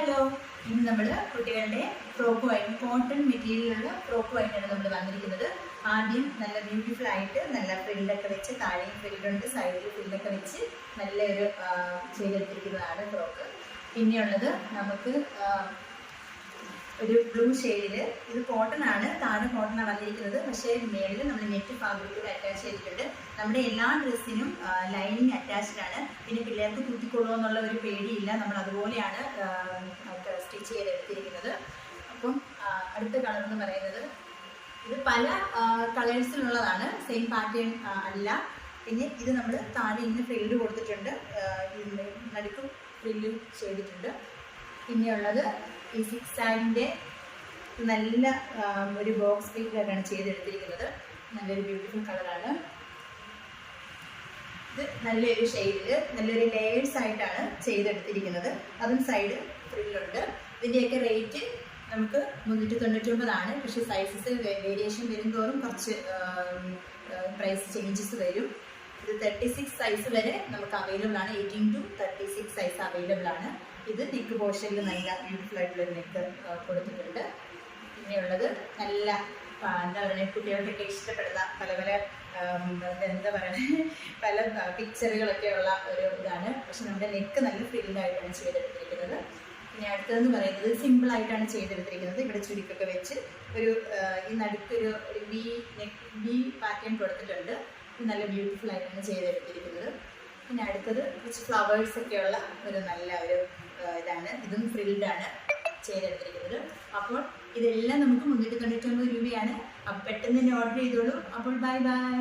Hello, ഇന്ന് നമ്മൾ കുട്ടികളുടെ ഫ്രോക്കുമായിട്ട് കോട്ടൺ മെറ്റീരിയലുള്ള ഫ്രോക്കുമായിട്ടാണ് നമ്മൾ വന്നിരിക്കുന്നത്. ആദ്യം നല്ല ബ്യൂട്ടിഫുൾ ആയിട്ട് നല്ല ഫ്രില്ലൊക്കെ വെച്ച്, താഴെയും ഫ്രില്ലുണ്ട്, സൈഡിൽ ഫ്രില്ലൊക്കെ വെച്ച് നല്ലൊരു ചെയ്തെടുത്തിരിക്കുന്നതാണ് ഫ്രോക്ക്. പിന്നെയുള്ളത് നമുക്ക് ഒരു ബ്ലൂ ഷെയ്ഡിൽ, ഇത് കോട്ടൺ ആണ്, താഴെ കോട്ടണാണ് വന്നിരിക്കുന്നത്. പക്ഷേ മേളിൽ നമ്മൾ നെറ്റ് ഫാബ്രിക് അറ്റാച്ച് ചെയ്തിട്ടുണ്ട്. നമ്മുടെ എല്ലാ ഡ്രസ്സിനും ലൈനിങ് അറ്റാച്ച്ഡ് ആണ്. പിന്നെ പിള്ളേർക്ക് കുത്തിക്കൊള്ളുമോ എന്നുള്ള ഒരു പേടിയില്ല, നമ്മൾ അതുപോലെയാണ് സ്റ്റിച്ച് ചെയ്തെടുത്തിരിക്കുന്നത്. അപ്പം അടുത്ത കളർ എന്ന് പറയുന്നത്, ഇത് പല കളേഴ്സിലുള്ളതാണ്, സെയിം പാറ്റേൺ അല്ല. പിന്നെ ഇത് നമ്മൾ താഴെ ഇങ്ങനെ ഫ്രില്ല് കൊടുത്തിട്ടുണ്ട്, നടുക്കും ഫ്രില്ല് ചെയ്തിട്ടുണ്ട്. പിന്നെയുള്ളത് ഈ സിക്സ് ആൻഡിൻ്റെ നല്ല ഒരു ബോക്സ് പീക്കായിട്ടാണ് ചെയ്തെടുത്തിരിക്കുന്നത്. നല്ലൊരു ബ്യൂട്ടിഫുൾ കളറാണ് ഇത്. നല്ലൊരു ഷെയ്ഡിൽ നല്ലൊരു ലേയേഴ്സ് ആയിട്ടാണ് ചെയ്തെടുത്തിരിക്കുന്നത്. അതും സൈഡ് ഫ്രില്ലുണ്ട്. ഇതിൻ്റെയൊക്കെ റേറ്റ് നമുക്ക് 399 പക്ഷേ സൈസസ് വേരിയേഷൻ വരുംതോറും കുറച്ച് പ്രൈസ് ചേഞ്ചസ് വരും. ഇത് 36 സൈസ് വരെ നമുക്ക് അവൈലബിൾ ആണ്. 18 to 36 സൈസ് അവൈലബിൾ ആണ്. ഇത് നെക്ക് പോർഷനിൽ നല്ല ബ്യൂട്ടിഫുൾ ആയിട്ടുള്ളൊരു നെക്ക് കൊടുത്തിട്ടുണ്ട്. പിന്നെയുള്ളത് നല്ല എന്താ പറയുക, കുട്ടികൾക്കൊക്കെ ഇഷ്ടപ്പെടുന്ന പല പല എന്താ പറയുക, പല പിക്ചറുകളൊക്കെ ഉള്ള ഒരു ഇതാണ്. പക്ഷെ നമ്മുടെ നെക്ക് നല്ല ഫ്രില്ലായിട്ടാണ് ചെയ്തെടുത്തിരിക്കുന്നത്. പിന്നെ അടുത്തതെന്ന് പറയുന്നത് സിമ്പിളായിട്ടാണ് ചെയ്തെടുത്തിരിക്കുന്നത്. ഇവിടെ ചുരുക്കൊക്കെ വെച്ച് ഒരു ഈ നടുക്കൊരു വി പാറ്റേൺ കൊടുത്തിട്ടുണ്ട്. നല്ല ബ്യൂട്ടിഫുൾ ആയിട്ടാണ് ചെയ്തെടുത്തിരിക്കുന്നത്. പിന്നെ അടുത്തത് കുറച്ച് ഫ്ലവേഴ്സൊക്കെയുള്ള ഒരു നല്ല ഒരു ഇതാണ്. ഇതും ഫ്രിൽഡാണ് ചെയ്തെടുത്തിരിക്കുന്നത്. അപ്പോൾ ഇതെല്ലാം നമുക്ക് 399 രൂപയാണ്. അപ്പം പെട്ടെന്ന് തന്നെ ഓർഡർ ചെയ്തോളൂ. അപ്പോൾ ബൈ ബൈ.